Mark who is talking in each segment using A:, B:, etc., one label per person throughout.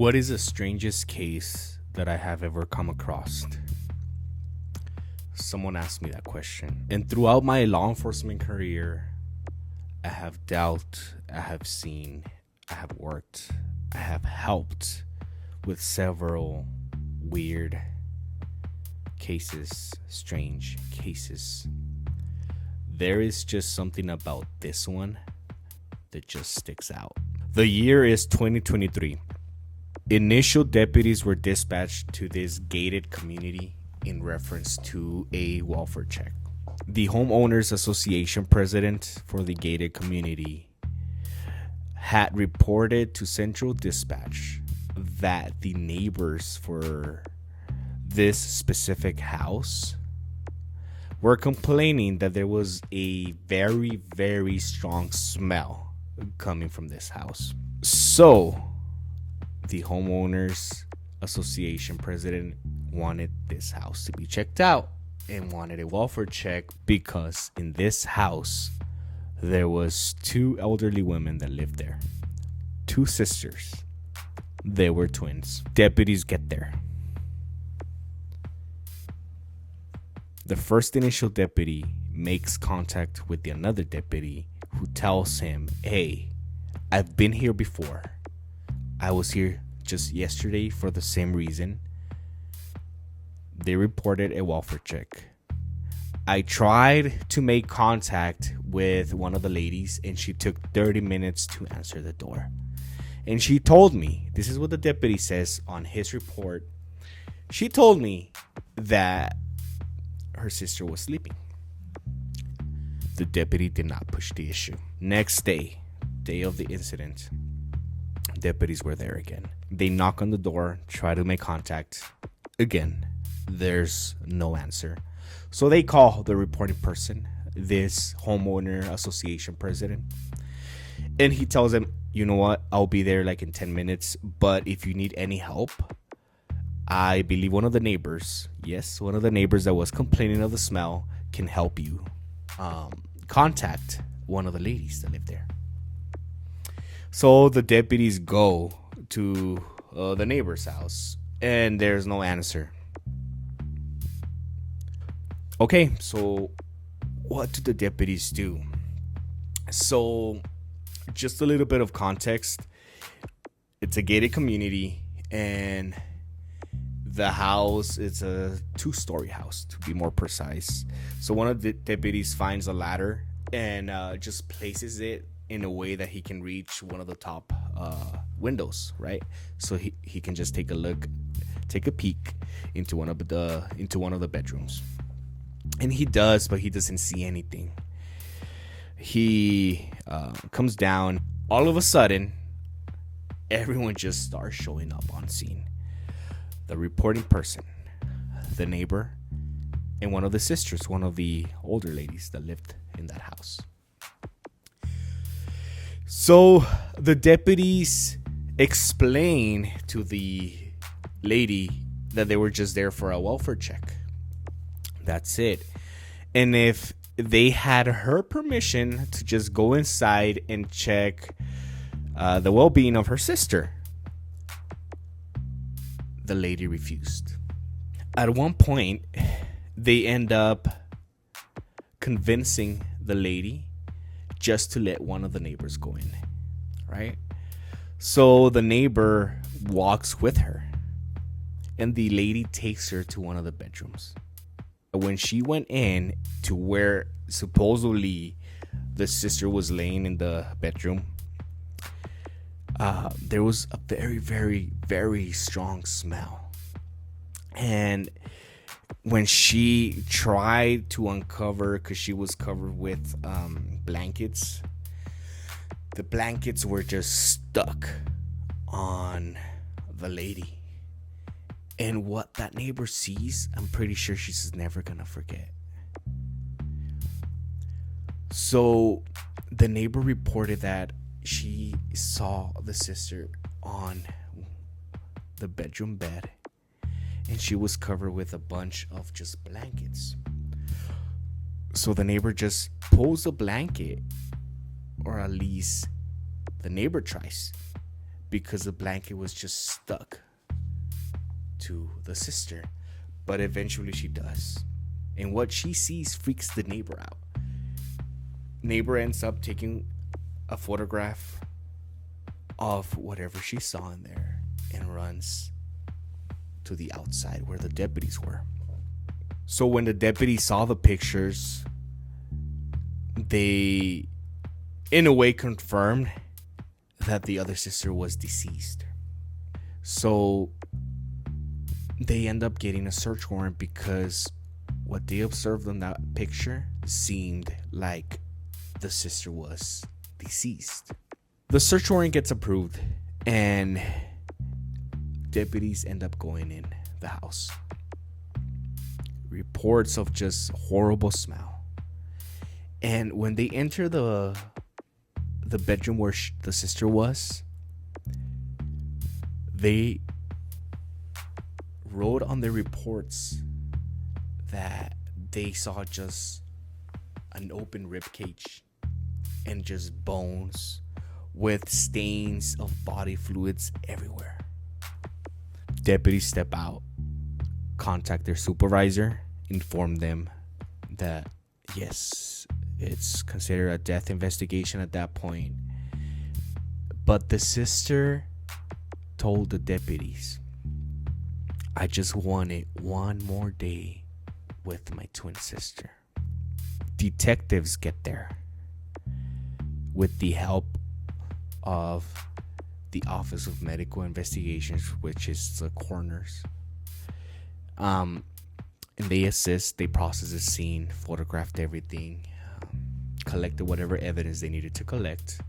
A: What is the strangest case that I have ever come across? Someone asked me that question. And throughout my law enforcement career, I have dealt, I have seen, I have worked, I have helped with several weird cases, strange cases. There is just something about this one that just sticks out. The year is 2023. Initial deputies were dispatched to this gated community in reference to a welfare check. The Homeowners Association president for the gated community had reported to Central Dispatch that the neighbors for this specific house were complaining that there was a very, very strong smell coming from this house. So, the Homeowners Association president wanted this house to be checked out and wanted a welfare check because in this house there was two elderly women that lived there. Two sisters. They were twins. Deputies get there. The first initial deputy makes contact with the another deputy who tells him, "Hey, I've been here before. I was here just yesterday for the same reason. They reported a welfare check. I tried to make contact with one of the ladies and she took 30 minutes to answer the door. And she told me," this is what the deputy says on his report, "she told me that her sister was sleeping." The deputy did not push the issue. Next day of the incident, deputies were there again. They knock on the door, try to make contact. Again, there's no answer. So they call the reporting person, this homeowner association president, and he tells them, "You know what? I'll be there like in 10 minutes, but if you need any help, I believe one of the neighbors, yes, one of the neighbors that was complaining of the smell can help you. Contact one of the ladies that live there." So the deputies go to the neighbor's house and there's no answer. Okay, so what do the deputies do? So just a little bit of context. It's a gated community and the house, it's a 2-story house to be more precise. So one of the deputies finds a ladder and just places it in a way that he can reach one of the top windows, right? So he can just take a peek into one of the bedrooms. And he does, but he doesn't see anything. He comes down. All of a sudden, everyone just starts showing up on scene. The reporting person, the neighbor, and one of the sisters, one of the older ladies that lived in that house. So the deputies explain to the lady that they were just there for a welfare check. That's it. And if they had her permission to just go inside and check the well-being of her sister, the lady refused. At one point, they end up convincing the lady just to let one of the neighbors go in, right? So the neighbor walks with her and the lady takes her to one of the bedrooms. When she went in to where supposedly the sister was laying in the bedroom, there was a very, very, very strong smell. And when she tried to uncover, because she was covered with blankets, the blankets were just stuck on the lady. And what that neighbor sees, I'm pretty sure she's never gonna forget. So the neighbor reported that she saw the sister on the bedroom bed and she was covered with a bunch of just blankets. So the neighbor just pulls a blanket, or at least the neighbor tries, because the blanket was just stuck to the sister. But eventually she does. And what she sees freaks the neighbor out. Neighbor ends up taking a photograph of whatever she saw in there and runs to the outside where the deputies were. So when the deputies saw the pictures, they in a way confirmed that the other sister was deceased. So they end up getting a search warrant because what they observed on that picture seemed like the sister was deceased. The search warrant gets approved and deputies end up going in the house. Reports of just horrible smell. And when they enter the bedroom where the sister was, they wrote on their reports that they saw just an open rib cage and just bones with stains of body fluids everywhere. Deputies step out, contact their supervisor, inform them that yes, it's considered a death investigation at that point. But the sister told the deputies, I just wanted one more day with my twin sister. Detectives get there with the help of the Office of Medical Investigations, which is the coroners. And they assist, they process the scene, photographed everything, collected whatever evidence they needed to collect.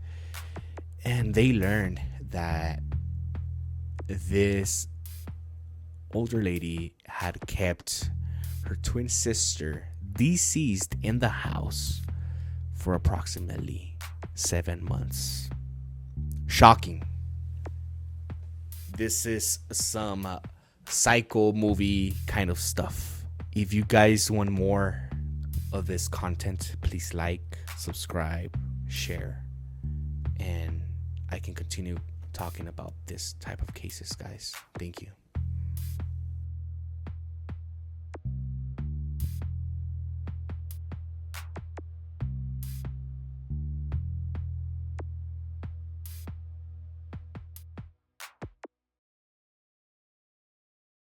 A: And they learned that this older lady had kept her twin sister deceased in the house for approximately 7 months. Shocking. This is some psycho movie kind of stuff. If you guys want more of this content, please like, subscribe, share, and I can continue talking about this type of cases, guys. Thank you.